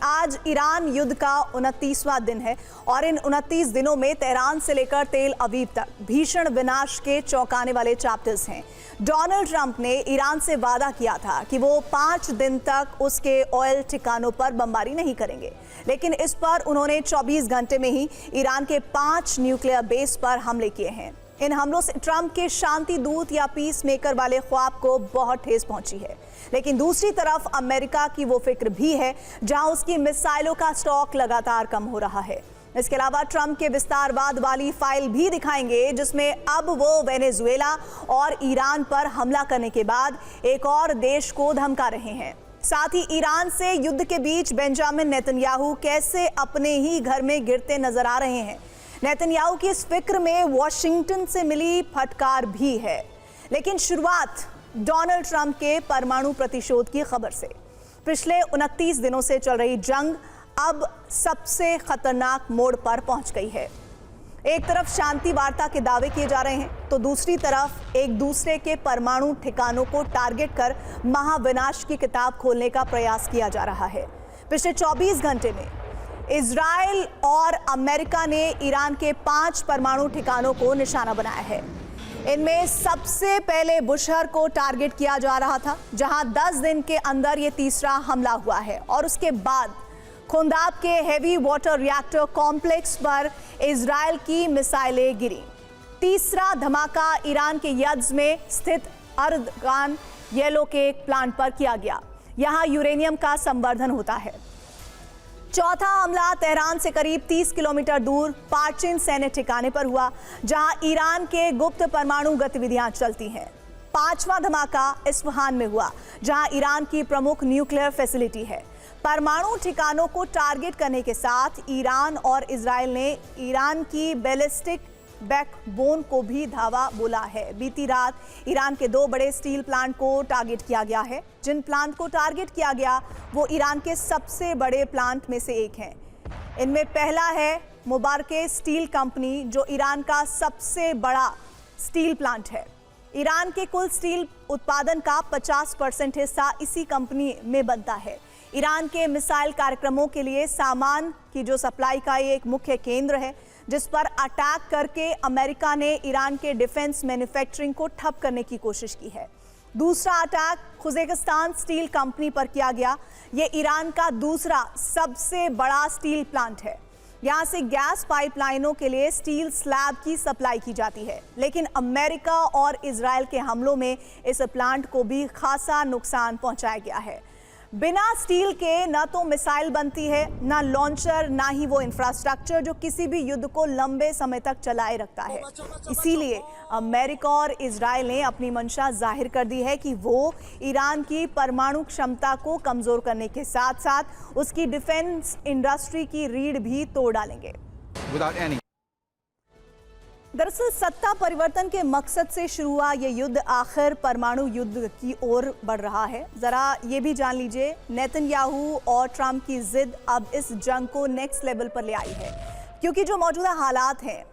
आज ईरान युद्ध का 29वां दिन है और इन 29 दिनों में तेहरान से लेकर तेल अवीव तक भीषण विनाश के चौंकाने वाले चैप्टर्स हैं। डोनाल्ड ट्रंप ने ईरान से वादा किया था कि वो 5 दिन तक उसके ऑयल ठिकानों पर बमबारी नहीं करेंगे, लेकिन इस पर उन्होंने 24 घंटे में ही ईरान के 5 न्यूक्लियर बेस पर हमले किए हैं। इन हमलों से ट्रंप के शांति दूत या पीस मेकर वाले ख्वाब को बहुत ठेस पहुंची है, लेकिन दूसरी तरफ अमेरिका की वो फिक्र भी है जहां उसकी मिसाइलों का स्टॉक लगातार कम हो रहा है। इसके अलावा ट्रंप के विस्तारवाद वाली फाइल भी दिखाएंगे, जिसमें अब वो वेनेजुएला और ईरान पर हमला करने के बाद एक और देश को धमका रहे हैं। साथ ही ईरान से युद्ध के बीच बेंजामिन नेतन्याहू कैसे अपने ही घर में गिरते नजर आ रहे हैं। नेतन्याहू की इस फिक्र में वॉशिंगटन से मिली फटकार भी है। लेकिन शुरुआत डोनाल्ड ट्रंप के परमाणु प्रतिशोध की खबर से। पिछले 29 दिनों से चल रही जंग अब सबसे खतरनाक मोड़ पर पहुंच गई है। एक तरफ शांति वार्ता के दावे किए जा रहे हैं, तो दूसरी तरफ एक दूसरे के परमाणु ठिकानों को टारगेट कर महाविनाश की किताब खोलने का प्रयास किया जा रहा है। पिछले 24 घंटे में इजराइल और अमेरिका ने ईरान के 5 परमाणु ठिकानों को निशाना बनाया है। इनमें सबसे पहले बुशहर को टारगेट किया जा रहा था, जहां 10 दिन के अंदर ये तीसरा हमला हुआ है, और उसके बाद खुंदाब के हेवी वाटर रिएक्टर कॉम्प्लेक्स पर इजराइल की मिसाइलें गिरी। तीसरा धमाका ईरान के यज्द में स्थित अर्दगान येलो केक प्लांट पर किया गया। यहां यूरेनियम का संवर्धन होता है। चौथा हमला तेहरान से करीब 30 किलोमीटर दूर पार्चिन सैन्य ठिकाने पर हुआ, जहां ईरान के गुप्त परमाणु गतिविधियां चलती हैं। 5वां धमाका इस्फहान में हुआ, जहां ईरान की प्रमुख न्यूक्लियर फैसिलिटी है। परमाणु ठिकानों को टारगेट करने के साथ ईरान और इजराइल ने ईरान की बैलिस्टिक बैकबोन को भी धावा बोला है। बीती रात ईरान के 2 बड़े स्टील प्लांट को टारगेट किया गया है। जिन प्लांट को टारगेट किया गया वो ईरान के सबसे बड़े प्लांट में से एक हैं। इनमें पहला है मुबारके स्टील कंपनी, जो ईरान का सबसे बड़ा स्टील प्लांट है। ईरान के कुल स्टील उत्पादन का 50% हिस्सा इसी कंपनी में बनता है। ईरान के मिसाइल कार्यक्रमों के लिए सामान की जो सप्लाई का ये एक मुख्य केंद्र है, जिस पर अटैक करके अमेरिका ने ईरान के डिफेंस मैन्युफैक्चरिंग को ठप करने की कोशिश की है। दूसरा अटैक खुजेकिस्तान स्टील कंपनी पर किया गया। ये ईरान का दूसरा सबसे बड़ा स्टील प्लांट है। यहाँ से गैस पाइपलाइनों के लिए स्टील स्लैब की सप्लाई की जाती है, लेकिन अमेरिका और इजराइल के हमलों में इस प्लांट को भी खासा नुकसान पहुंचाया गया है। बिना स्टील के ना तो मिसाइल बनती है, ना लॉन्चर, ना ही वो इंफ्रास्ट्रक्चर जो किसी भी युद्ध को लंबे समय तक चलाए रखता है। इसीलिए अमेरिका और इजराइल ने अपनी मंशा जाहिर कर दी है कि वो ईरान की परमाणु क्षमता को कमजोर करने के साथ साथ उसकी डिफेंस इंडस्ट्री की रीढ़ भी तोड़ डालेंगे। दरअसल सत्ता परिवर्तन के मकसद से शुरू हुआ ये युद्ध आखिर परमाणु युद्ध की ओर बढ़ रहा है। जरा ये भी जान लीजिए, नेतन्याहू और ट्रंप की जिद अब इस जंग को नेक्स्ट लेवल पर ले आई है, क्योंकि जो मौजूदा हालात हैं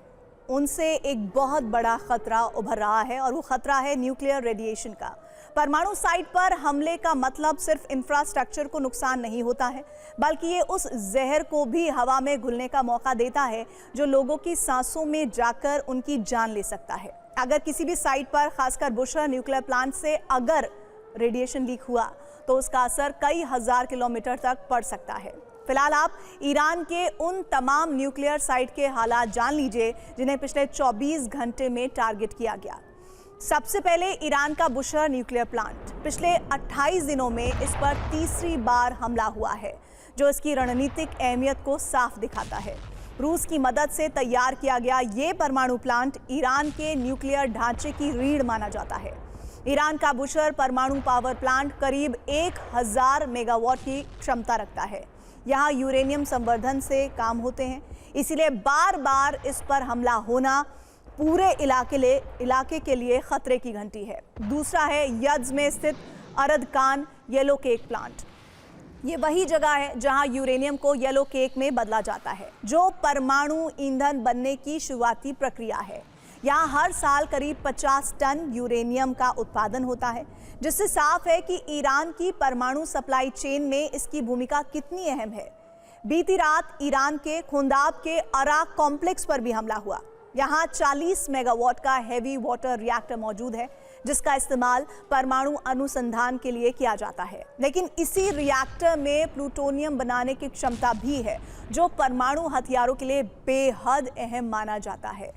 उनसे एक बहुत बड़ा खतरा उभर रहा है, और वो खतरा है न्यूक्लियर रेडिएशन का। परमाणु साइट पर हमले का मतलब सिर्फ इंफ्रास्ट्रक्चर को नुकसान नहीं होता है, बल्कि ये उस जहर को भी हवा में घुलने का मौका देता है जो लोगों की सांसों में जाकर उनकी जान ले सकता है। अगर किसी भी साइट पर, खासकर बुशहर न्यूक्लियर प्लांट से अगर रेडिएशन लीक हुआ तो उसका असर कई हजार किलोमीटर तक पड़ सकता है। फिलहाल आप ईरान के उन तमाम न्यूक्लियर साइट के हालात जान लीजिए जिन्हें पिछले 24 घंटे में टारगेट किया गया। सबसे पहले ईरान का बुशहर न्यूक्लियर प्लांट। पिछले 28 दिनों में इस पर तीसरी बार हमला हुआ है, जो इसकी रणनीतिक अहमियत को साफ दिखाता है। रूस की मदद से तैयार किया गया ये परमाणु प्लांट ईरान के न्यूक्लियर ढांचे की रीढ़ माना जाता है। ईरान का बुशहर परमाणु पावर प्लांट करीब 1000 मेगावाट की क्षमता रखता है। यहाँ यूरेनियम संवर्धन से काम होते हैं, इसीलिए बार बार इस पर हमला होना पूरे इलाके के लिए खतरे की घंटी है। दूसरा है यज्द में स्थित अर्दगान येलो केक प्लांट। ये वही जगह है जहां यूरेनियम को येलो केक में बदला जाता है, जो परमाणु ईंधन बनने की शुरुआती प्रक्रिया है। यहाँ हर साल करीब 50 टन यूरेनियम का उत्पादन होता है, जिससे साफ है कि ईरान की परमाणु सप्लाई चेन में इसकी भूमिका कितनी अहम है। बीती रात ईरान के खुंदाब के अराक कॉम्प्लेक्स पर भी हमला हुआ। यहाँ 40 मेगावाट का हैवी वाटर रिएक्टर मौजूद है जिसका इस्तेमाल परमाणु अनुसंधान के लिए किया जाता है। लेकिन इसी रिएक्टर में प्लूटोनियम बनाने की क्षमता भी है जो परमाणु हथियारों के लिए बेहद अहम माना जाता है।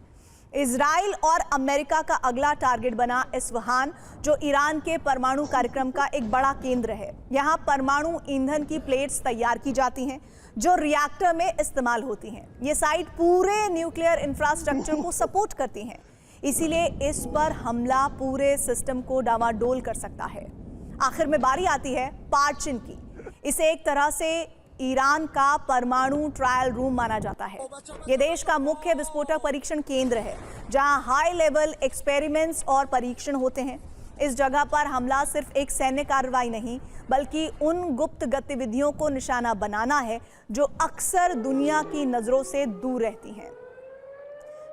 इजराइल और अमेरिका का अगला टारगेट बना इस्फहान, जो ईरान के परमाणु कार्यक्रम का एक बड़ा केंद्र है। यहाँ परमाणु ईंधन की प्लेट्स तैयार की जाती हैं जो रिएक्टर में इस्तेमाल होती हैं। ये साइट पूरे न्यूक्लियर इंफ्रास्ट्रक्चर को सपोर्ट करती हैं, इसीलिए इस पर हमला पूरे सिस्टम को डावाडोल कर सकता है। आखिर में बारी आती है पार्चिन की। इसे एक तरह से ईरान का परमाणु ट्रायल रूम माना जाता है। ये देश का मुख्य विस्फोटक परीक्षण केंद्र है जहां हाई लेवल एक्सपेरिमेंट्स और परीक्षण होते हैं। इस जगह पर हमला सिर्फ एक सैन्य कार्रवाई नहीं बल्कि उन गुप्त गतिविधियों को निशाना बनाना है जो अक्सर दुनिया की नजरों से दूर रहती हैं।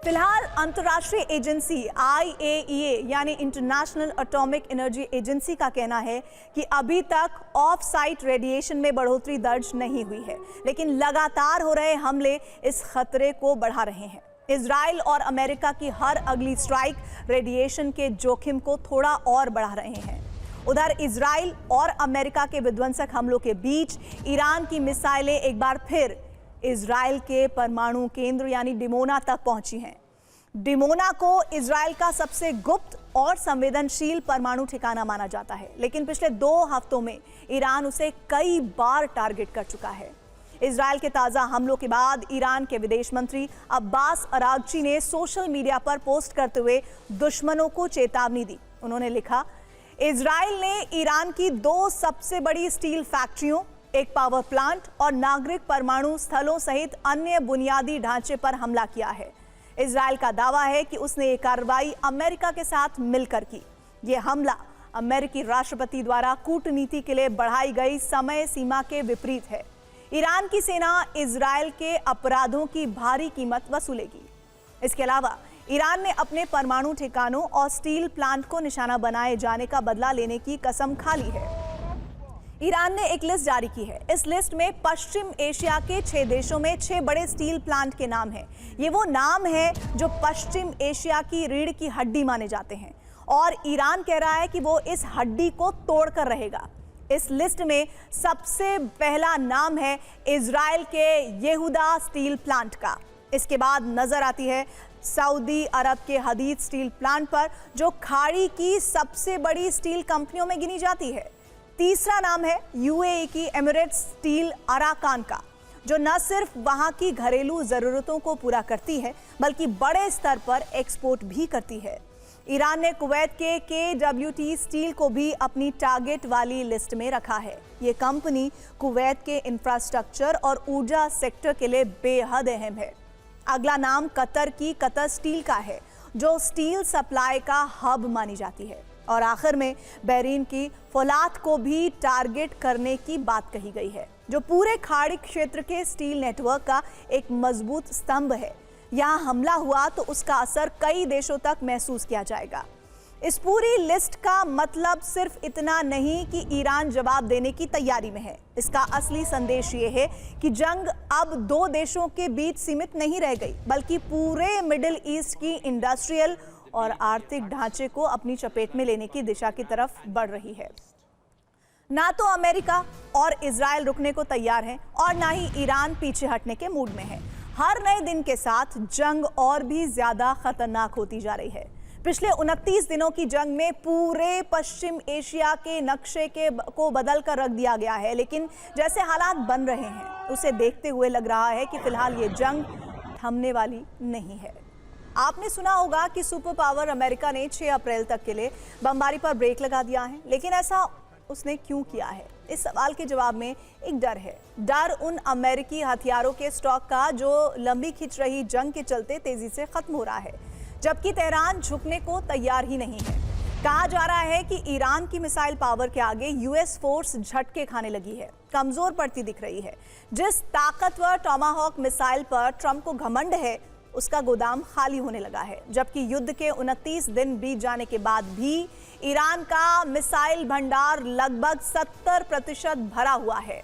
फिलहाल अंतर्राष्ट्रीय एजेंसी IAEA यानी इंटरनेशनल एटॉमिक एनर्जी एजेंसी का कहना है कि अभी तक ऑफ साइट रेडिएशन में बढ़ोतरी दर्ज नहीं हुई है, लेकिन लगातार हो रहे हमले इस खतरे को बढ़ा रहे हैं। इजराइल और अमेरिका की हर अगली स्ट्राइक रेडिएशन के जोखिम को थोड़ा और बढ़ा रहे हैं। उधर इजराइल और अमेरिका के विध्वंसक हमलों के बीच ईरान की मिसाइलें एक बार फिर इजराइल के परमाणु केंद्र यानी डिमोना तक पहुंची हैं। डिमोना को इजराइल का सबसे गुप्त और संवेदनशील परमाणु ठिकाना माना जाता है, लेकिन पिछले 2 हफ्तों में ईरान उसे कई बार टारगेट कर चुका है। इजराइल के ताजा हमलों के बाद ईरान के विदेश मंत्री अब्बास अरागची ने सोशल मीडिया पर पोस्ट करते हुए दुश्मनों को चेतावनी दी। उन्होंने लिखा, इजराइल ने ईरान की 2 सबसे बड़ी स्टील फैक्ट्रियों, एक पावर प्लांट और नागरिक परमाणु स्थलों सहित अन्य बुनियादी ढांचे पर हमला किया है। इजराइल का दावा है कि उसने ये कार्रवाई अमेरिका के साथ मिलकर की। ये हमला अमेरिकी राष्ट्रपति द्वारा कूटनीति के लिए बढ़ाई गई समय सीमा के विपरीत है। ईरान की सेना इजराइल के अपराधों की भारी कीमत वसूलेगी। इसके अलावा ईरान ने अपने परमाणु ठिकानों और स्टील प्लांट को निशाना बनाए जाने का बदला लेने की कसम खा ली है। ईरान ने एक लिस्ट जारी की है। इस लिस्ट में पश्चिम एशिया के 6 देशों में 6 बड़े स्टील प्लांट के नाम हैं। ये वो नाम है जो पश्चिम एशिया की रीढ़ की हड्डी माने जाते हैं और ईरान कह रहा है कि वो इस हड्डी को तोड़कर रहेगा। इस लिस्ट में सबसे पहला नाम है इजराइल के येहुदा स्टील प्लांट का। इसके बाद नजर आती है सऊदी अरब के हदीद स्टील प्लांट पर, जो खाड़ी की सबसे बड़ी स्टील कंपनियों में गिनी जाती है। तीसरा नाम है UAE की एमिरेट्स स्टील अराकान का, जो न सिर्फ वहां की घरेलू जरूरतों को पूरा करती है बल्कि बड़े स्तर पर एक्सपोर्ट भी करती है। ईरान ने कुवैत के KWT स्टील को भी अपनी टारगेट वाली लिस्ट में रखा है। ये कंपनी कुवैत के इंफ्रास्ट्रक्चर और ऊर्जा सेक्टर के लिए बेहद अहम है। अगला नाम कतर की कतर स्टील का है, जो स्टील सप्लाई का हब मानी जाती है। और आखिर में बहरीन की फौलाद को भी टारगेट करने की बात कही गई है, जो पूरे खाड़ी क्षेत्र के स्टील नेटवर्क का एक मजबूत स्तंभ है। यहाँ हमला हुआ तो उसका असर कई देशों तक महसूस किया जाएगा। इस पूरी लिस्ट का मतलब सिर्फ इतना नहीं कि ईरान जवाब देने की तैयारी में है। इसका असली संदेश ये है कि जंग अब 2 देशों के बीच सीमित नहीं रह गई, बल्कि पूरे मिडिल ईस्ट की इंडस्ट्रियल और आर्थिक ढांचे को अपनी चपेट में लेने की दिशा की तरफ बढ़ रही है। ना तो अमेरिका और इजराइल रुकने को तैयार हैं और ना ही ईरान पीछे हटने के मूड में है। हर नए दिन के साथ जंग और भी ज्यादा खतरनाक होती जा रही है। पिछले 29 दिनों की जंग में पूरे पश्चिम एशिया के नक्शे को बदल कर रख दिया गया है, लेकिन जैसे हालात बन रहे हैं उसे देखते हुए लग रहा है कि फिलहाल ये जंग थमने वाली नहीं है। आपने सुना होगा कि सुपर पावर अमेरिका ने 6 अप्रैल तक के लिए बमबारी पर ब्रेक लगा दिया है, लेकिन ऐसा उसने क्यों किया है? इस सवाल के जवाब में एक डर है। डर उन अमेरिकी हथियारों के स्टॉक का जो लंबी खिंच रही जंग के चलते तेजी से खत्म हो रहा है, जबकि तेहरान झुकने को तैयार ही नहीं है। कहा जा रहा है कि ईरान की मिसाइल पावर के आगे यूएस फोर्स झटके खाने लगी है, कमजोर पड़ती दिख रही है। जिस ताकतवर टॉमाहॉक मिसाइल पर ट्रंप को घमंड है, उसका गोदाम खाली होने लगा है, जबकि युद्ध के 29 दिन बीत जाने के बाद भी ईरान का मिसाइल भंडार लगभग 70% भरा हुआ है।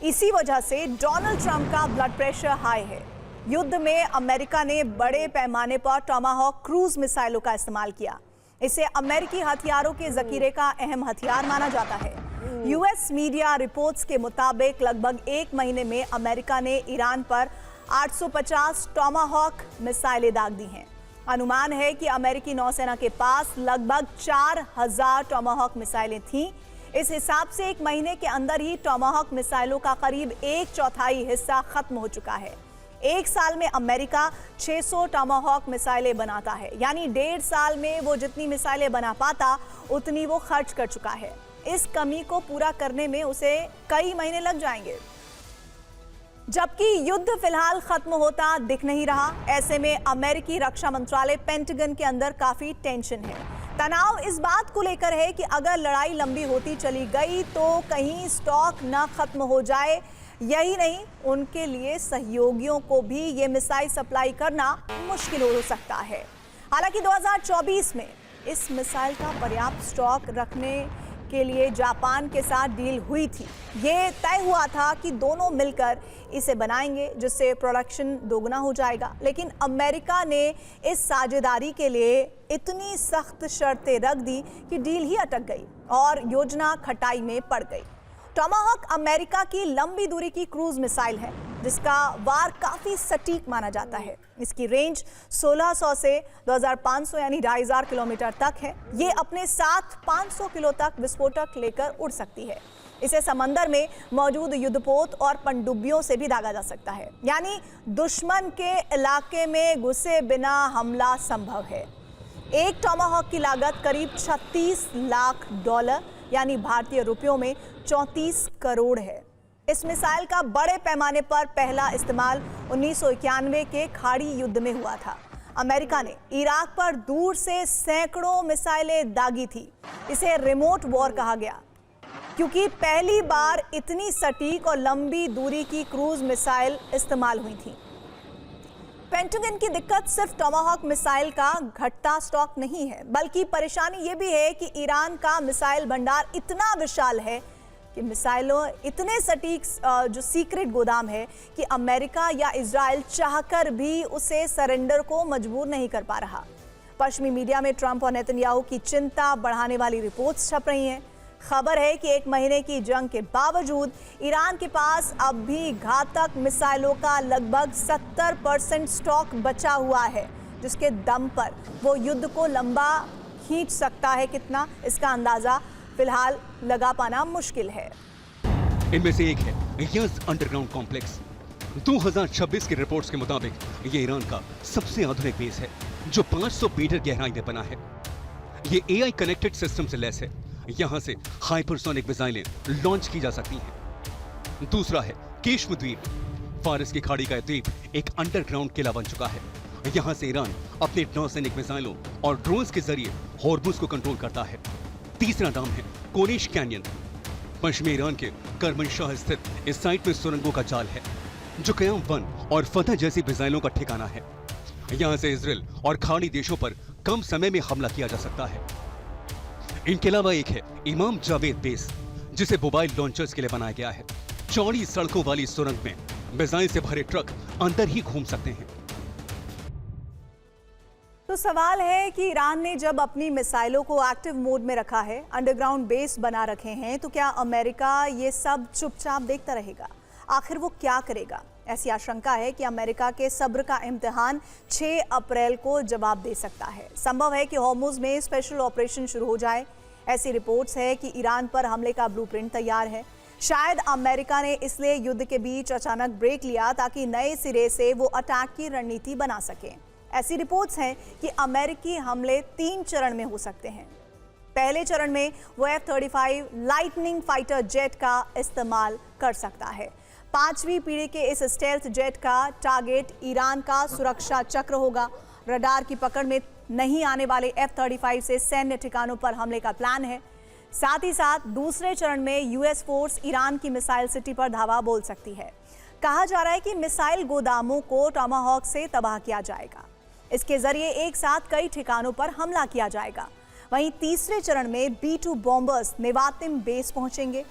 इसी वजह से डोनाल्ड ट्रंप का ब्लड प्रेशर हाई है। युद्ध में अमेरिका ने बड़े पैमाने पर टोमाहॉक क्रूज मिसाइलों का इस्तेमाल किया। इसे अमेरिकी हथियारों के जखीरे का अहम हथियार माना जाता है। यूएस मीडिया रिपोर्ट्स के मुताबिक लगभग 1 महीने में अमेरिका ने ईरान पर 850 टोमाहॉक मिसाइलें दाग दी हैं। अनुमान है कि अमेरिकी नौसेना के पास लगभग 4000 टोमाहॉक मिसाइलें थीं। इस हिसाब से 1 महीने के अंदर ही टोमाहॉक मिसाइलों का करीब 1/4 हिस्सा खत्म हो चुका है। 1 साल में अमेरिका 600 टोमाहॉक मिसाइलें बनाता है, यानी 1.5 साल में वो जितनी मिसाइलें बना पाता उतनी वो खर्च कर चुका है। इस कमी को पूरा करने में उसे कई महीने लग जाएंगे। जबकि युद्ध फिलहाल खत्म होता दिख नहीं रहा। ऐसे में अमेरिकी रक्षा मंत्रालय पेंटागन के अंदर काफी टेंशन है। तनाव इस बात को लेकर है कि अगर लड़ाई लंबी होती चली गई तो कहीं स्टॉक न खत्म हो जाए। यही नहीं, उनके लिए सहयोगियों को भी ये मिसाइल सप्लाई करना मुश्किल हो सकता है। हालांकि 2024 में इस मिसाइल का पर्याप्त स्टॉक रखने के लिए जापान के साथ डील हुई थी। ये तय हुआ था कि दोनों मिलकर इसे बनाएंगे, जिससे प्रोडक्शन दोगुना हो जाएगा। लेकिन अमेरिका ने इस साझेदारी के लिए इतनी सख्त शर्तें रख दी कि डील ही अटक गई और योजना खटाई में पड़ गई। टोमाहॉक अमेरिका की लंबी दूरी की क्रूज मिसाइल है, जिसका वार काफी सटीक माना जाता है। इसकी रेंज 1600 से 2500 यानी 2500 किलोमीटर तक है। ये अपने साथ 500 किलो तक विस्फोटक लेकर उड़ सकती है। इसे समंदर में मौजूद युद्धपोत और पनडुब्बियों से भी दागा जा सकता है, यानी दुश्मन के इलाके में घुसे बिना हमला संभव है। एक टोमाहॉक की लागत करीब $36 लाख यानी भारतीय रुपयों में 34 करोड़ है। इस मिसाइल का बड़े पैमाने पर पहला इस्तेमाल 1991 के खाड़ी युद्ध में हुआ था। अमेरिका ने इराक पर दूर से सैकड़ों मिसाइलें दागी थी। इसे रिमोट वॉर कहा गया, क्योंकि पहली बार इतनी सटीक और लंबी दूरी की क्रूज मिसाइल इस्तेमाल हुई थी। पेंटागन की दिक्कत सिर्फ टोमाहॉक मिसाइल का घटता स्टॉक नहीं है, बल्कि परेशानी ये भी है कि ईरान का मिसाइल भंडार इतना विशाल है कि मिसाइलों इतने सटीक जो सीक्रेट गोदाम है कि अमेरिका या इजराइल चाहकर भी उसे सरेंडर को मजबूर नहीं कर पा रहा। पश्चिमी मीडिया में ट्रंप और नेतन्याहू की चिंता बढ़ाने वाली रिपोर्ट्स छप रही हैं। खबर है कि 1 महीने की जंग के बावजूद ईरान के पास अब भी घातक मिसाइलों का लगभग 70% स्टॉक बचा हुआ है, जिसके दम पर वो युद्ध को लंबा खींच सकता है। कितना, इसका अंदाजा फिलहाल लगा पाना मुश्किल है। इनमें से एक है यस अंडरग्राउंड कॉम्प्लेक्स। 2026 की रिपोर्ट्स के मुताबिक ये ईरान का सबसे आधुनिक बेस है, जो 500 मीटर गहराई में बना है। ये AI कनेक्टेड सिस्टम से लैस है। यहां से हाइपरसोनिक मिसाइलें लॉन्च की जा सकती हैं। दूसरा है केश्म द्वीप। फारस की खाड़ी का द्वीप एक अंडरग्राउंड किला बन चुका है। यहां से ईरान अपने नौसैनिक मिसाइलों और ड्रोन्स के जरिए हॉर्मुज को कंट्रोल करता है। तीसरा नाम है कोनिश कैनियन। पश्चिमी ईरान के करमनशाह स्थित इस साइट में सुरंगों का जाल है, जो कयाम 1 और फतह जैसी मिसाइलों का ठिकाना है। यहां से इजराइल और खाड़ी देशों पर कम समय में हमला किया जा सकता है। इनके अलावा एक है इमाम जावेद बेस, जिसे मोबाइल लॉन्चर्स के लिए बनाया गया है। चौड़ी सड़कों वाली सुरंग में मिसाइल से भरे ट्रक अंदर ही घूम सकते हैं। तो सवाल है कि ईरान ने जब अपनी मिसाइलों को एक्टिव मोड में रखा है, अंडरग्राउंड बेस बना रखे हैं, तो क्या अमेरिका ये सब चुपचाप देखता रहेगा? आखिर वो क्या करेगा? ऐसी आशंका है कि अमेरिका के सब्र का इम्तिहान 6 अप्रैल को जवाब दे सकता है। संभव है कि हॉर्मुज में स्पेशल ऑपरेशन शुरू हो जाए। ऐसी रिपोर्ट्स है कि ईरान पर हमले का ब्लूप्रिंट तैयार है। शायद अमेरिका ने इसलिए युद्ध के बीच अचानक ब्रेक लिया, ताकि नए सिरे से वो अटैक की रणनीति बना सके। ऐसी रिपोर्ट्स हैं कि अमेरिकी हमले 3 चरण में हो सकते हैं। पहले चरण में वो F-35 लाइटनिंग फाइटर जेट का इस्तेमाल कर सकता है। 5वीं पीढ़ी के इस स्टेल्थ जेट का टारगेट ईरान का सुरक्षा चक्र होगा। रडार की पकड़ में नहीं आने वाले F-35 से सैन्य ठिकानों पर हमले का प्लान है। साथ ही साथ दूसरे चरण में यूएस फोर्स ईरान की मिसाइल सिटी पर धावा बोल सकती है। कहा जा रहा है कि मिसाइल गोदामों को टोमाहॉक से तबाह किया जाएगा। इसके जरिए एक साथ कई ठिकानों पर हमला किया जाएगा। वहीं तीसरे चरण में B-2 बॉम्बर्स नेवातिम बेस पहुंचेंगे।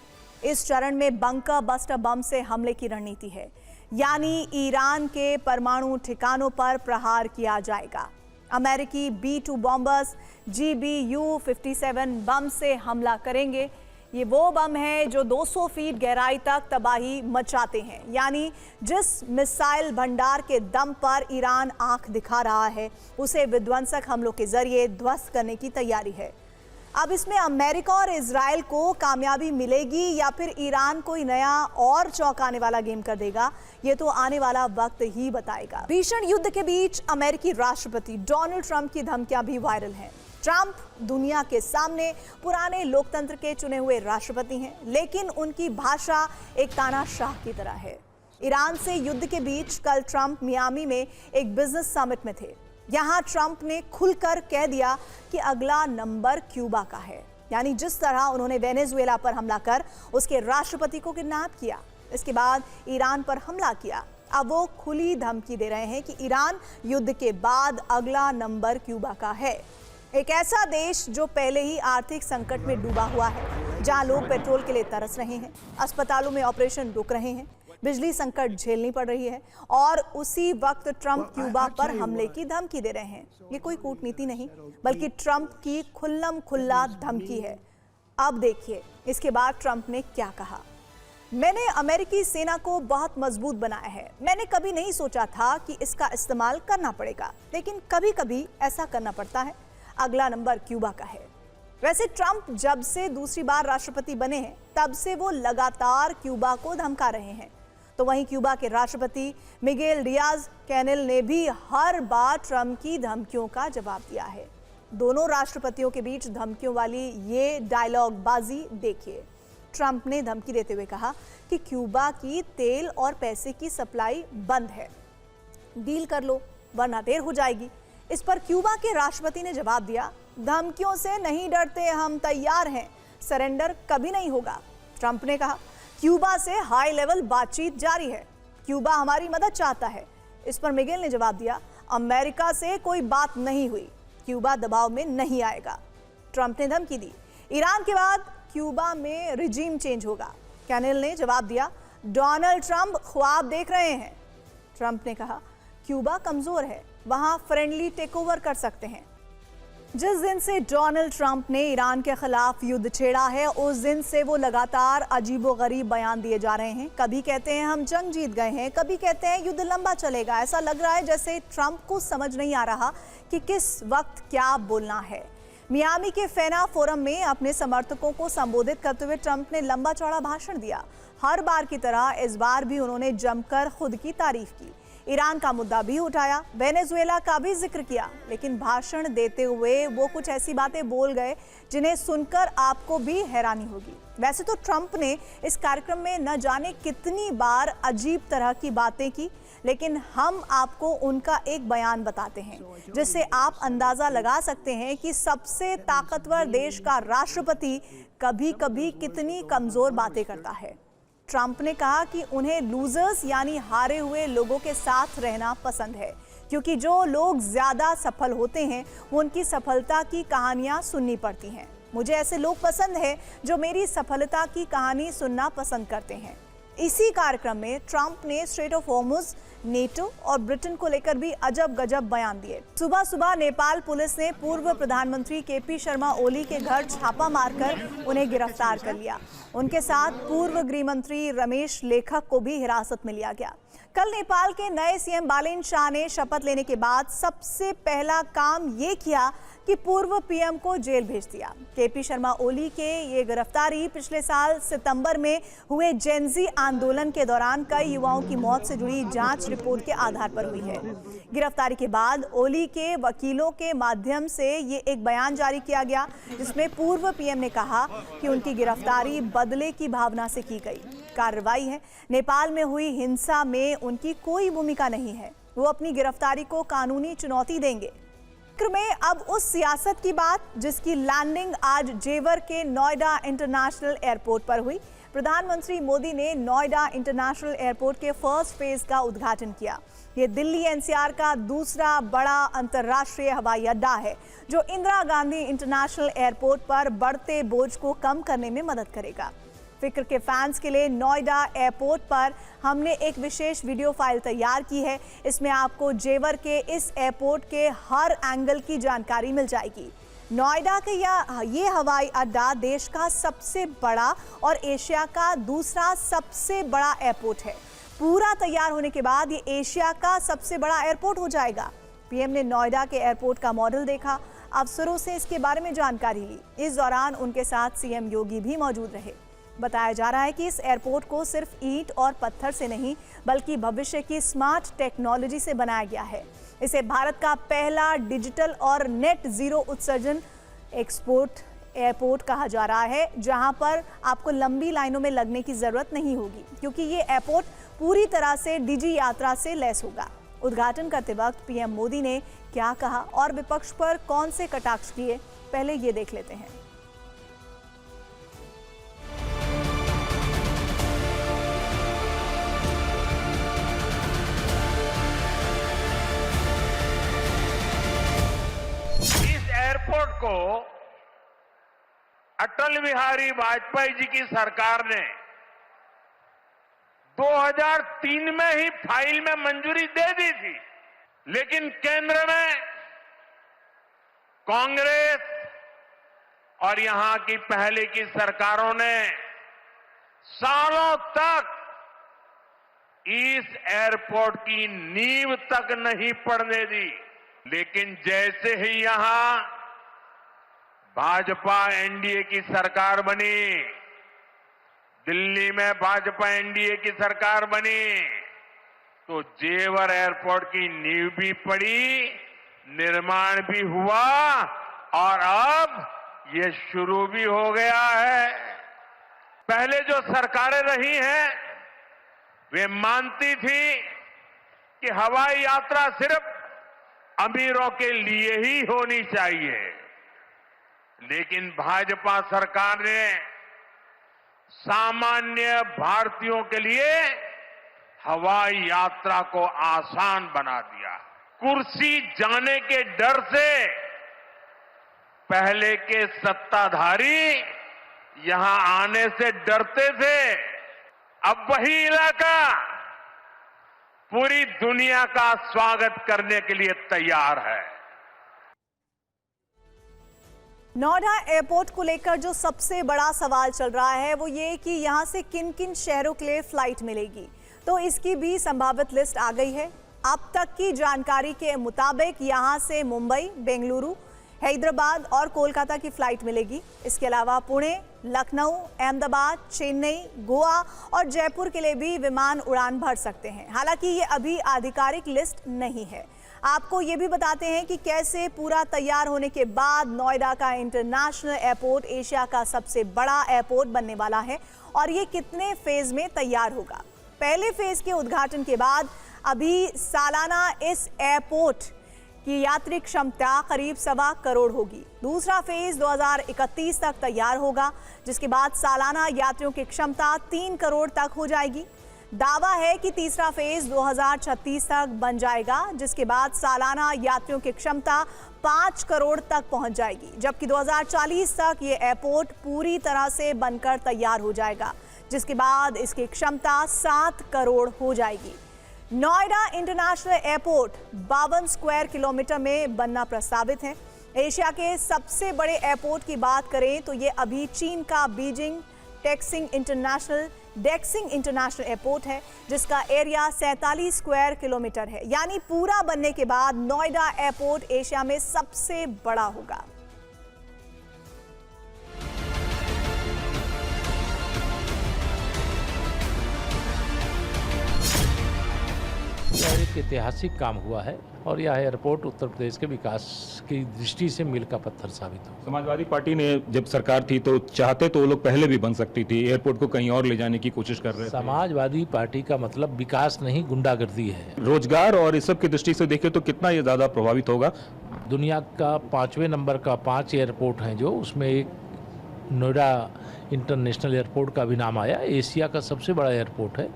इस चरण में बंकर बस्टर बम से हमले की रणनीति है, यानी ईरान के परमाणु ठिकानों पर प्रहार किया जाएगा। अमेरिकी B-2 बॉम्बर्स GBU-57 बम से हमला करेंगे। ये वो बम है जो 200 फीट गहराई तक तबाही मचाते हैं, यानी जिस मिसाइल भंडार के दम पर ईरान आंख दिखा रहा है उसे विध्वंसक हमलों के जरिए ध्वस्त करने की तैयारी है। अब इसमें अमेरिका और इजराइल को कामयाबी मिलेगी या फिर ईरान कोई नया और चौंकाने वाला गेम कर देगा, ये तो आने वाला वक्त ही बताएगा। भीषण युद्ध के बीच अमेरिकी राष्ट्रपति डोनाल्ड ट्रंप की धमकियां भी वायरल हैं। ट्रंप दुनिया के सामने पुराने लोकतंत्र के चुने हुए राष्ट्रपति हैं, लेकिन उनकी भाषा एक तानाशाह की तरह है। ईरान से युद्ध के बीच कल ट्रंप मियामी में एक बिजनेस समिट में थे। यहां ट्रंप ने खुलकर कह दिया कि अगला नंबर क्यूबा का है, यानी जिस तरह उन्होंने वेनेजुएला पर हमला कर उसके राष्ट्रपति को किडनैप किया, इसके बाद ईरान पर हमला किया। अब वो खुली धमकी दे रहे हैं कि ईरान युद्ध के बाद अगला नंबर क्यूबा का है। एक ऐसा देश जो पहले ही आर्थिक संकट में डूबा हुआ है, जहां लोग पेट्रोल के लिए तरस रहे हैं, अस्पतालों में ऑपरेशन रुक रहे हैं, बिजली संकट झेलनी पड़ रही है, और उसी वक्त ट्रंप क्यूबा पर हमले की धमकी दे रहे हैं। ये कोई कूटनीति नहीं, बल्कि ट्रंप की खुल्लम खुल्ला धमकी है। अब देखिए इसके बाद ट्रंप ने क्या कहा। मैंने अमेरिकी सेना को बहुत मजबूत बनाया है। मैंने कभी नहीं सोचा था कि इसका इस्तेमाल करना पड़ेगा, लेकिन कभी कभी ऐसा करना पड़ता है। अगला नंबर क्यूबा का है। वैसे ट्रंप जब से दूसरी बार राष्ट्रपति बने हैं, तब से वो लगातार क्यूबा को धमका रहे हैं। तो वहीं क्यूबा के राष्ट्रपति मिगेल डियाज कैनेल ने भी हर बार ट्रंप की धमकियों का जवाब दिया है। दोनों राष्ट्रपतियों के बीच धमकियों वाली ये डायलॉग बाजी देखिए। ट्रंप ने धमकी देते हुए कहा कि क्यूबा की तेल और पैसे की सप्लाई बंद है, डील कर लो वरना देर हो जाएगी। इस पर क्यूबा के राष्ट्रपति ने जवाब दिया, धमकियों से नहीं डरते, हम तैयार हैं, सरेंडर कभी नहीं होगा। ट्रंप ने कहा, क्यूबा से हाई लेवल बातचीत जारी है, क्यूबा हमारी मदद चाहता है। इस पर मिगेल ने जवाब दिया, अमेरिका से कोई बात नहीं हुई, क्यूबा दबाव में नहीं आएगा। ट्रंप ने धमकी दी, ईरान के बाद क्यूबा में रिजीम चेंज होगा। कैनेल ने जवाब दिया, डोनाल्ड ट्रंप ख्वाब देख रहे हैं। ट्रंप ने कहा, क्यूबा कमजोर है, वहां फ्रेंडली टेकओवर कर सकते हैं। जिस दिन से डोनाल्ड ट्रंप ने ईरान के खिलाफ युद्ध छेड़ा है, उस दिन से वो लगातार अजीबोगरीब बयान दिए जा रहे हैं। कभी कहते हैं हम जंग जीत गए हैं, कभी कहते हैं युद्ध लंबा चलेगा। ऐसा लग रहा है जैसे ट्रंप को समझ नहीं आ रहा कि किस वक्त क्या बोलना है। मियामी के फेना फोरम में अपने समर्थकों को संबोधित करते हुए ट्रंप ने लंबा चौड़ा भाषण दिया। हर बार की तरह इस बार भी उन्होंने जमकर खुद की तारीफ की। ईरान का मुद्दा भी उठाया, वेनेजुएला का भी जिक्र किया, लेकिन भाषण देते हुए वो कुछ ऐसी बातें बोल गए जिन्हें सुनकर आपको भी हैरानी होगी। वैसे तो ट्रंप ने इस कार्यक्रम में न जाने कितनी बार अजीब तरह की बातें की, लेकिन हम आपको उनका एक बयान बताते हैं जिससे आप अंदाजा लगा सकते हैं कि सबसे ताकतवर देश का राष्ट्रपति कभी-कभी कितनी कमजोर बातें करता है। ट्रंप ने कहा कि उन्हें लूजर्स यानी हारे हुए लोगों के साथ रहना पसंद है, क्योंकि जो लोग ज्यादा सफल होते हैं वो उनकी सफलता की कहानियां सुननी पड़ती हैं। मुझे ऐसे लोग पसंद है जो मेरी सफलता की कहानी सुनना पसंद करते हैं। इसी कार्यक्रम में ट्रंप ने स्ट्रेट ऑफ हॉर्मुज, नेटो और ब्रिटेन को लेकर भी अजब गजब बयान दिए। सुबह सुबह नेपाल पुलिस ने पूर्व प्रधानमंत्री केपी शर्मा ओली के घर छापा मारकर उन्हें गिरफ्तार कर लिया। उनके साथ पूर्व गृह मंत्री रमेश लेखक को भी हिरासत में लिया गया। कल नेपाल के नए सीएम बालेन शाह ने शपथ लेने के बाद सबसे पहला काम ये किया कि पूर्व पीएम को जेल भेज दिया। केपी शर्मा ओली के ये गिरफ्तारी पिछले साल सितंबर में हुए जेनजी आंदोलन के दौरान कई युवाओं की मौत से जुड़ी जांच रिपोर्ट के आधार पर हुई है। गिरफ्तारी के बाद ओली के वकीलों के माध्यम से ये एक बयान जारी किया गया, जिसमें पूर्व पीएम ने कहा कि उनकी गिरफ्तारी बदले की भावना से की गई कार्रवाई है। नेपाल में हुई हिंसा में उनकी कोई भूमिका नहीं है। वो अपनी गिरफ्तारी को कानूनी चुनौती देंगे। में अब उस सियासत की बात जिसकी लैंडिंग आज जेवर के नोएडा इंटरनेशनल एयरपोर्ट पर हुई। प्रधानमंत्री मोदी ने नोएडा इंटरनेशनल एयरपोर्ट के फर्स्ट फेज का उद्घाटन किया। ये दिल्ली एनसीआर का दूसरा बड़ा अंतर्राष्ट्रीय हवाई अड्डा है, जो इंदिरा गांधी इंटरनेशनल एयरपोर्ट पर बढ़ते बोझ को कम करने में मदद करेगा। फिक्र के फैंस के लिए नोएडा एयरपोर्ट पर हमने एक विशेष वीडियो फाइल तैयार की है। इसमें आपको जेवर के इस एयरपोर्ट के हर एंगल की जानकारी मिल जाएगी। नोएडा का ये हवाई अड्डा देश का सबसे बड़ा और एशिया का दूसरा सबसे बड़ा एयरपोर्ट है। पूरा तैयार होने के बाद ये एशिया का सबसे बड़ा एयरपोर्ट हो जाएगा। पीएम ने नोएडा के एयरपोर्ट का मॉडल देखा, अफसरों से इसके बारे में जानकारी ली। इस दौरान उनके साथ सीएम योगी भी मौजूद रहे। बताया जा रहा है कि इस एयरपोर्ट को सिर्फ ईंट और पत्थर से नहीं बल्कि भविष्य की स्मार्ट टेक्नोलॉजी से बनाया गया है। इसे भारत का पहला डिजिटल और नेट जीरो उत्सर्जन एक्सपोर्ट एयरपोर्ट कहा जा रहा है, जहां पर आपको लंबी लाइनों में लगने की जरूरत नहीं होगी, क्योंकि ये एयरपोर्ट पूरी तरह से डिजी यात्रा से लैस होगा। उद्घाटन करते वक्त पीएम मोदी ने क्या कहा और विपक्ष पर कौन से कटाक्ष किए, पहले ये देख लेते हैं। इस एयरपोर्ट को अटल बिहारी वाजपेयी जी की सरकार ने 2003 में ही फाइल में मंजूरी दे दी थी, लेकिन केंद्र में कांग्रेस और यहां की पहले की सरकारों ने सालों तक इस एयरपोर्ट की नींव तक नहीं पड़ने दी। लेकिन जैसे ही यहां भाजपा एनडीए की सरकार बनी, दिल्ली में भाजपा एनडीए की सरकार बनी, तो जेवर एयरपोर्ट की नींव भी पड़ी, निर्माण भी हुआ और अब ये शुरू भी हो गया है। पहले जो सरकारें रही हैं वे मानती थी कि हवाई यात्रा सिर्फ अमीरों के लिए ही होनी चाहिए, लेकिन भाजपा सरकार ने सामान्य भारतीयों के लिए हवाई यात्रा को आसान बना दिया। कुर्सी जाने के डर से पहले के सत्ताधारी यहां आने से डरते थे। अब वही इलाका पूरी दुनिया का स्वागत करने के लिए तैयार है। नोएडा एयरपोर्ट को लेकर जो सबसे बड़ा सवाल चल रहा है वो ये कि यहां से किन किन शहरों के लिए फ्लाइट मिलेगी, तो इसकी भी संभावित लिस्ट आ गई है। अब तक की जानकारी के मुताबिक यहां से मुंबई, बेंगलुरु, हैदराबाद और कोलकाता की फ्लाइट मिलेगी। इसके अलावा पुणे, लखनऊ, अहमदाबाद, चेन्नई, गोवा और जयपुर के लिए भी विमान उड़ान भर सकते हैं। हालांकि ये अभी आधिकारिक लिस्ट नहीं है। आपको ये भी बताते हैं कि कैसे पूरा तैयार होने के बाद नोएडा का इंटरनेशनल एयरपोर्ट एशिया का सबसे बड़ा एयरपोर्ट बनने वाला है और ये कितने फेज में तैयार होगा। पहले फेज के उद्घाटन के बाद अभी सालाना इस एयरपोर्ट की यात्री क्षमता करीब 1.25 करोड़ होगी। दूसरा फेज 2031 तक तैयार होगा, जिसके बाद सालाना यात्रियों की क्षमता 3 करोड़ तक हो जाएगी। दावा है कि तीसरा फेज 2036 तक बन जाएगा, जिसके बाद सालाना यात्रियों की क्षमता 5 करोड़ तक पहुंच जाएगी, जबकि 2040 तक ये एयरपोर्ट पूरी तरह से बनकर तैयार हो जाएगा, जिसके बाद इसकी क्षमता 7 करोड़ हो जाएगी। Noida international airport 52 square kilometre में बनना प्रस्तावित है। एशिया के सबसे बड़े एयरपोर्ट की बात करें तो ये अभी चीन का बीजिंग डेक्सिंग इंटरनेशनल एयरपोर्ट है, जिसका एरिया 47 स्क्वायर किलोमीटर है। यानी पूरा बनने के बाद नोएडा एयरपोर्ट एशिया में सबसे बड़ा होगा। यह एक ऐतिहासिक काम हुआ है और यह एयरपोर्ट उत्तर प्रदेश के विकास की दृष्टि से मील का पत्थर साबित हो। समाजवादी पार्टी ने जब सरकार थी तो चाहते तो वो लोग पहले भी बन सकती थी, एयरपोर्ट को कहीं और ले जाने की कोशिश कर रहे थे। समाजवादी पार्टी का मतलब विकास नहीं गुंडागर्दी है। रोजगार और इस सब की दृष्टि से देखें तो कितना ये ज्यादा प्रभावित होगा। दुनिया का 5वें नंबर का 5 एयरपोर्ट हैं जो, उसमें एक नोएडा इंटरनेशनल एयरपोर्ट का भी नाम आया। एशिया का सबसे बड़ा एयरपोर्ट है,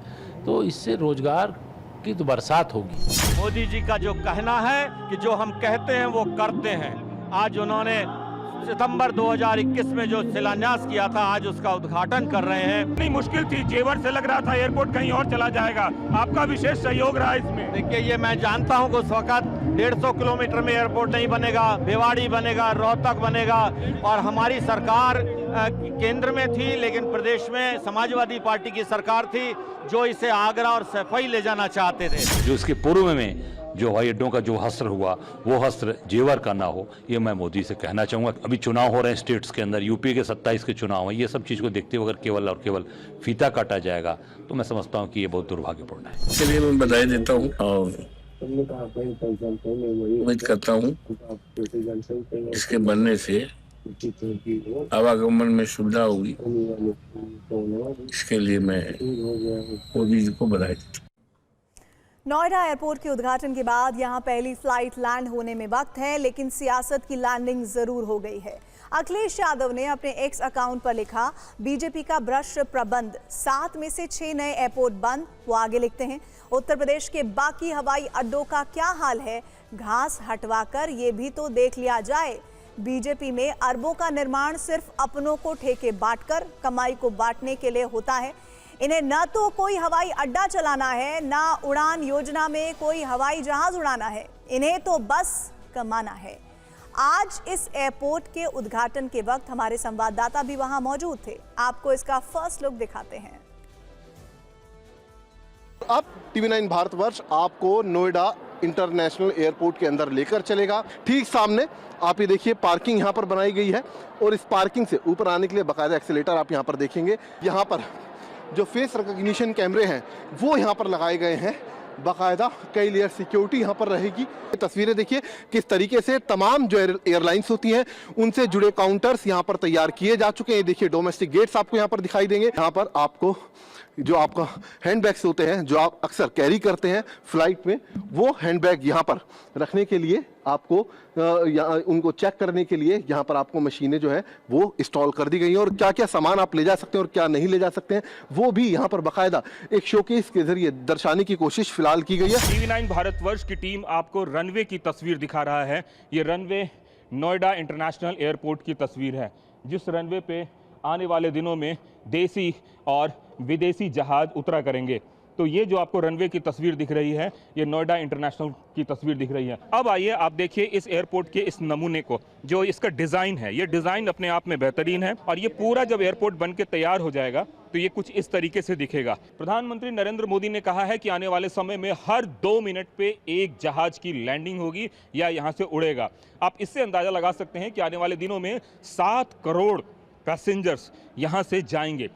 तो इससे रोजगार की तो बरसात होगी। मोदी जी का जो कहना है कि जो हम कहते हैं वो करते हैं, आज उन्होंने सितंबर 2021 में जो शिलान्यास किया था, आज उसका उद्घाटन कर रहे हैं। इतनी मुश्किल थी, जेवर से लग रहा था एयरपोर्ट कहीं और चला जाएगा। आपका विशेष सहयोग रहा इसमें। देखिए, ये मैं जानता हूं कि उस वक्त 150 किलोमीटर में एयरपोर्ट नहीं बनेगा, भिवाड़ी बनेगा, रोहतक बनेगा, और हमारी सरकार केंद्र में थी, लेकिन प्रदेश में समाजवादी पार्टी की सरकार थी जो इसे आगरा और सफाई ले जाना चाहते थे। जो इसके पूर्व में जो हवाई अड्डों का जो हस्र हुआ, वो हस्र जेवर का ना हो, ये मैं मोदी से कहना चाहूँगा। अभी चुनाव हो रहे हैं स्टेट्स के अंदर, यूपी के 27 के चुनाव हैं, ये सब चीज़ को देखते हुए अगर केवल और केवल फीता काटा जाएगा तो मैं समझता हूँ कि ये बहुत दुर्भाग्यपूर्ण है। इसके लिए मैं बधाई देता हूँ और उम्मीद करता हूँ इसके बनने से आवागमन में सुविधा होगी। इसके लिए मैं मोदी जी को बधाई देता हूँ। नोएडा एयरपोर्ट के उद्घाटन के बाद यहां पहली फ्लाइट लैंड होने में वक्त है, लेकिन सियासत की लैंडिंग जरूर हो गई है। अखिलेश यादव ने अपने एक्स अकाउंट पर लिखा, बीजेपी का भ्रष्ट प्रबंध, 7 में से 6 नए एयरपोर्ट बंद। वो आगे लिखते हैं, उत्तर प्रदेश के बाकी हवाई अड्डों का क्या हाल है, घास हटवाकर ये भी तो देख लिया जाए। बीजेपी में अरबों का निर्माण सिर्फ अपनों को ठेके बांटकर कमाई को बांटने के लिए होता है। इन्हें न तो कोई हवाई अड्डा चलाना है, ना उड़ान योजना में कोई हवाई जहाज उड़ाना है, इन्हें तो बस कमाना है। आज इस एयरपोर्ट के उद्घाटन के वक्त हमारे संवाददाता भी वहां मौजूद थे। आपको इसका फर्स्ट लुक दिखाते हैं। अब TV9 भारतवर्ष आपको नोएडा इंटरनेशनल एयरपोर्ट के अंदर लेकर चलेगा। ठीक सामने आप ये देखिए पार्किंग यहाँ पर बनाई गई है, और इस पार्किंग से ऊपर आने के लिए बाकायदा एक्सीलेटर आप यहाँ पर देखेंगे। यहाँ पर जो फेस रिकॉग्निशन कैमरे हैं वो यहाँ पर लगाए गए हैं, बाकायदा कई लेयर सिक्योरिटी यहाँ पर रहेगी। तस्वीरें देखिए किस तरीके से तमाम जो एयरलाइंस होती हैं उनसे जुड़े काउंटर्स यहाँ पर तैयार किए जा चुके हैं। देखिए डोमेस्टिक गेट्स आपको यहाँ पर दिखाई देंगे। यहाँ पर आपको जो आपका हैंडबैग्स होते हैं जो आप अक्सर कैरी करते हैं फ्लाइट में, वो हैंडबैग यहाँ पर रखने के लिए आपको उनको चेक करने के लिए यहाँ पर आपको मशीनें जो है वो इंस्टॉल कर दी गई हैं, और क्या क्या सामान आप ले जा सकते हैं और क्या नहीं ले जा सकते हैं वो भी यहाँ पर बाकायदा एक शोकेस के जरिए दर्शाने की कोशिश फिलहाल की गई है। TV9 भारतवर्ष की टीम आपको रनवे की तस्वीर दिखा रहा है। ये रनवे नोएडा इंटरनेशनल एयरपोर्ट की तस्वीर है, जिस रनवे पे आने वाले दिनों में देसी और विदेशी जहाज उतरा करेंगे। तो ये जो आपको रनवे की तस्वीर दिख रही है, ये नोएडा इंटरनेशनल की तस्वीर दिख रही है। अब आइए आप देखिए इस एयरपोर्ट के इस नमूने को, जो इसका डिज़ाइन है, ये डिज़ाइन अपने आप में बेहतरीन है, और ये पूरा जब एयरपोर्ट बन के तैयार हो जाएगा तो ये कुछ इस तरीके से दिखेगा। प्रधानमंत्री नरेंद्र मोदी ने कहा है कि आने वाले समय में हर 2 मिनट पे एक जहाज की लैंडिंग होगी या यहाँ से उड़ेगा। आप इससे अंदाजा लगा सकते हैं कि आने वाले दिनों में 7 करोड़ पैसेंजर्स यहाँ से जाएंगे।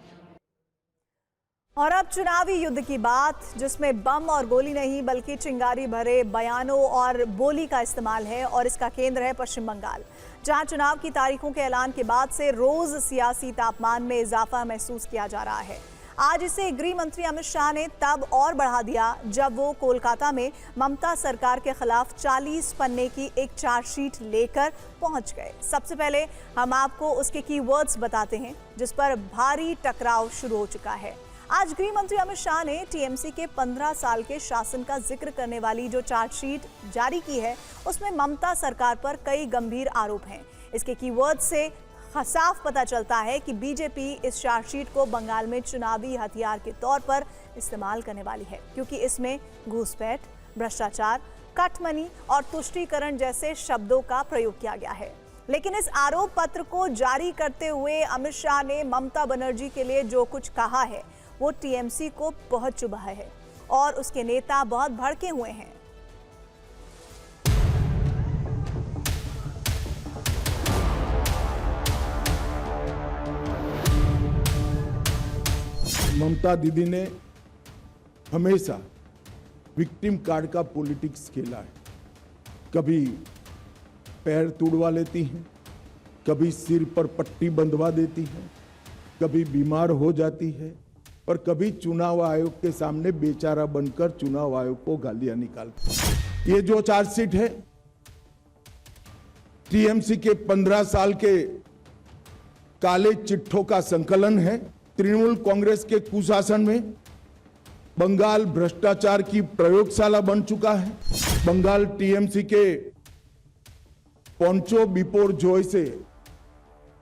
और अब चुनावी युद्ध की बात, जिसमें बम और गोली नहीं बल्कि चिंगारी भरे बयानों और बोली का इस्तेमाल है, और इसका केंद्र है पश्चिम बंगाल, जहां चुनाव की तारीखों के ऐलान के बाद से रोज सियासी तापमान में इजाफा महसूस किया जा रहा है। आज इसे गृह मंत्री अमित शाह ने तब और बढ़ा दिया जब वो कोलकाता में ममता सरकार के खिलाफ 40 पन्ने की एक चार्जशीट लेकर पहुंच गए। सबसे पहले हम आपको उसके कीवर्ड्स बताते हैं जिस पर भारी टकराव शुरू हो चुका है। आज गृह मंत्री अमित शाह ने टीएमसी के 15 साल के शासन का जिक्र करने वाली जो चार्जशीट जारी की है, उसमें ममता सरकार पर कई गंभीर आरोप हैं। इसके कीवर्ड से साफ पता चलता है कि बीजेपी इस चार्जशीट को बंगाल में चुनावी हथियार के तौर पर इस्तेमाल करने वाली है, क्योंकि इसमें घूसपैठ, भ्रष्टाचार, कट मनी और तुष्टीकरण जैसे शब्दों का प्रयोग किया गया है। लेकिन इस आरोप पत्र को जारी करते हुए अमित शाह ने ममता बनर्जी के लिए जो कुछ कहा है वो टीएमसी को बहुत चुभा है, और उसके नेता बहुत भड़के हुए हैं। ममता दीदी ने हमेशा विक्टिम कार्ड का पॉलिटिक्स खेला है। कभी पैर तुड़वा लेती हैं, कभी सिर पर पट्टी बंधवा देती हैं, कभी बीमार हो जाती है, और कभी चुनाव आयोग के सामने बेचारा बनकर चुनाव आयोग को गालियां निकालती। ये जो चार्जशीट है टीएमसी के 15 साल के काले चिट्ठों का संकलन है। तृणमूल कांग्रेस के कुशासन में बंगाल भ्रष्टाचार की प्रयोगशाला बन चुका है। बंगाल टीएमसी के पोंचो बिपोर जॉय से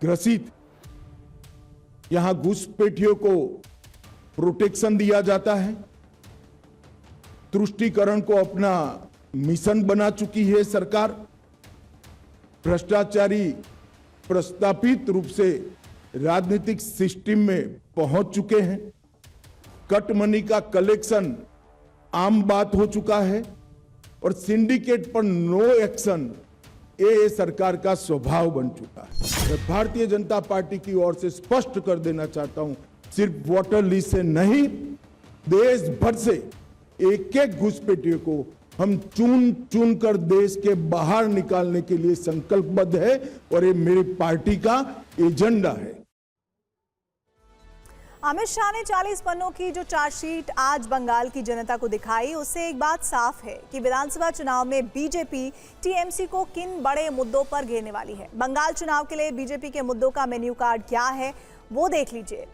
ग्रसित। यहां घुसपैठियों को प्रोटेक्शन दिया जाता है। तुष्टीकरण को अपना मिशन बना चुकी है सरकार। भ्रष्टाचारी प्रस्तापित रूप से राजनीतिक सिस्टम में पहुंच चुके हैं। कट मनी का कलेक्शन आम बात हो चुका है और सिंडिकेट पर नो एक्शन ये सरकार का स्वभाव बन चुका है। मैं भारतीय जनता पार्टी की ओर से स्पष्ट कर देना चाहता हूं, सिर्फ वोटर लिस्ट से नहीं, देश भर से एक एक घुसपैठियों को हम चुन चुन कर देश के बाहर निकालने के लिए संकल्पबद्ध है और ये मेरी पार्टी का एजेंडा है। अमित शाह ने 40 पन्नों की जो चार्जशीट आज बंगाल की जनता को दिखाई, उससे एक बात साफ है कि विधानसभा चुनाव में बीजेपी टीएमसी को किन बड़े मुद्दों पर घेरने वाली है। बंगाल चुनाव के लिए बीजेपी के मुद्दों का मेन्यू कार्ड क्या है वो देख लीजिए।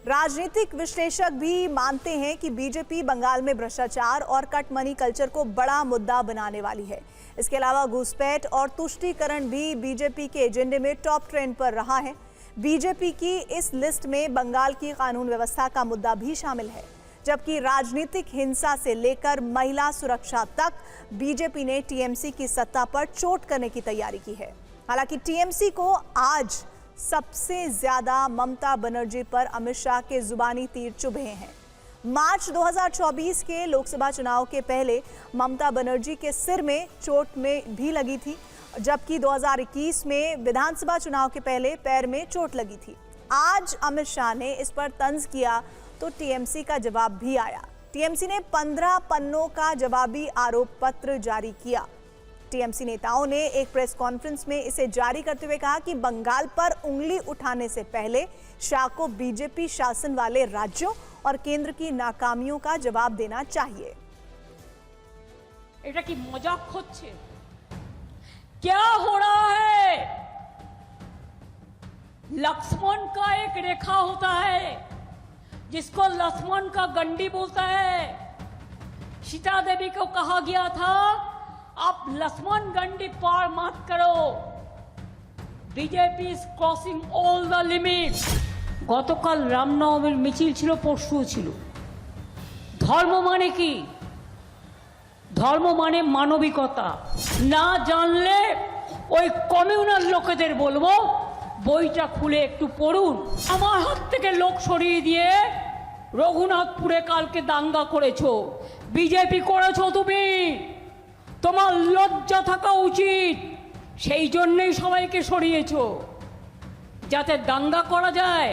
राजनीतिक विश्लेषक भी मानते हैं कि बीजेपी बंगाल में भ्रष्टाचार और कट मनी कल्चर को बड़ा मुद्दा बनाने वाली है। इसके अलावा घुसपैठ और तुष्टीकरण भी बीजेपी के एजेंडे में टॉप ट्रेंड पर रहा है। बीजेपी की इस लिस्ट में बंगाल की कानून व्यवस्था का मुद्दा भी शामिल है, जबकि राजनीतिक हिंसा से लेकर महिला सुरक्षा तक बीजेपी ने टीएमसी की सत्ता पर चोट करने की तैयारी की है। हालांकि टीएमसी को आज सबसे ज्यादा ममता बनर्जी पर अमित शाह के जुबानी तीर चुभे हैं। मार्च 2024 के लोकसभा चुनाव के पहले ममता बनर्जी के सिर में चोट में भी लगी थी, जबकि 2021 में विधानसभा चुनाव के पहले पैर में चोट लगी थी। आज अमित शाह ने इस पर तंज किया तो टीएमसी का जवाब भी आया। टीएमसी ने 15 पन्नों का जवाबी आरोप पत्र जारी किया। टीएमसी नेताओं ने एक प्रेस कॉन्फ्रेंस में इसे जारी करते हुए कहा कि बंगाल पर उंगली उठाने से पहले शाह को बीजेपी शासन वाले राज्यों और केंद्र की नाकामियों का जवाब देना चाहिए। এটা কি মজাক হচ্ছে? क्या हो रहा है? लक्ष्मण का एक रेखा होता है जिसको लक्ष्मण का गंडी बोलता है। सीता देवी को कहा गया था आप लक्ष्मण गंडी पार मत करो। BJP is crossing all the limit. গতকাল রামনবমীর মিছিল ছিল, পরশু ছিল। ধর্ম মানে কি? ধর্ম মানে মানবিকতা। না জানলে ওই কমিউনাল লোকেদের বলবো বইটা খুলে একটু পড়ুন। আমার হাত থেকে লোক সরিয়ে দিয়ে রঘুনাথপুরে কালকে দাঙ্গা করেছো, বিজেপি করেছো তুমি। তোমার লজ্জা থাকা উচিত। সেই জন্যই সবাইকে সরিয়েছো যাতে দাঙ্গা করা যায়।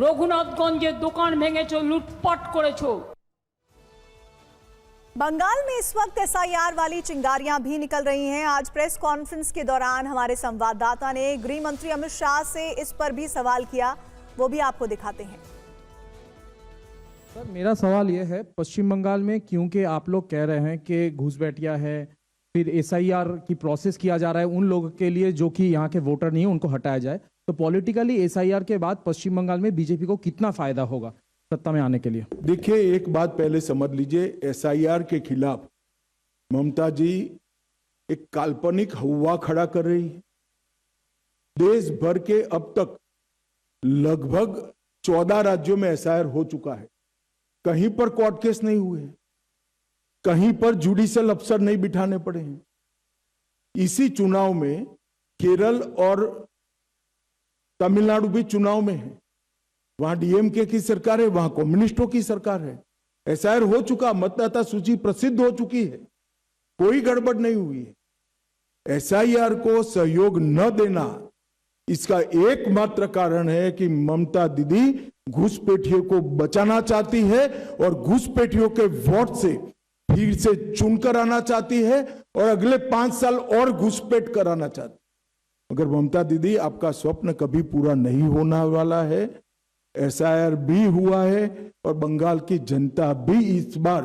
রঘুনাথগঞ্জে দোকান ভেঙেছো, লুটপাট করেছো। बंगाल में इस वक्त एसआईआर वाली चिंगारियां भी निकल रही हैं। आज प्रेस कॉन्फ्रेंस के दौरान हमारे संवाददाता ने गृह मंत्री अमित शाह से इस पर भी सवाल किया, वो भी आपको दिखाते हैं। सर, मेरा सवाल यह है, पश्चिम बंगाल में क्योंकि आप लोग कह रहे हैं कि घुसपैठिया है, फिर एसआईआर की प्रोसेस किया जा रहा है उन लोगों के लिए जो कि यहाँ के वोटर नहीं है उनको हटाया जाए, तो पॉलिटिकली एसआईआर के बाद पश्चिम बंगाल में बीजेपी को कितना फायदा होगा सत्ता में आने के लिए? देखिए, एक बात पहले समझ लीजिए, एसआईआर के खिलाफ ममता जी एक काल्पनिक हवा खड़ा कर रही है। देश भर के अब तक लगभग 14 राज्यों में एसआईआर हो चुका है। कहीं पर कोर्ट केस नहीं हुए, कहीं पर जुडिशियल अफसर नहीं बिठाने पड़े हैं। इसी चुनाव में केरल और तमिलनाडु भी चुनाव में है, वहां डीएमके की सरकार है, वहां कम्युनिस्टों की सरकार है। एसआईआर हो चुका, मतदाता सूची प्रसिद्ध हो चुकी है, कोई गड़बड़ नहीं हुई है। एसआईआर को सहयोग न देना इसका एकमात्र कारण है कि ममता दीदी घुसपैठियों को बचाना चाहती है और घुसपैठियों के वोट से फिर से चुनकर आना चाहती है और अगले 5 साल और घुसपैठ कराना चाहती है। मगर ममता दीदी, आपका स्वप्न कभी पूरा नहीं होने वाला है। एसआईआर भी हुआ है और बंगाल की जनता भी इस बार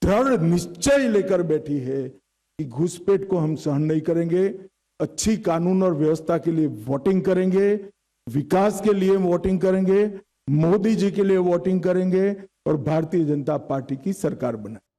दृढ़ निश्चय लेकर बैठी है कि घुसपैठ को हम सहन नहीं करेंगे। अच्छी कानून और व्यवस्था के लिए वोटिंग करेंगे, विकास के लिए वोटिंग करेंगे, मोदी जी के लिए वोटिंग करेंगे और भारतीय जनता पार्टी की सरकार बनाएंगे।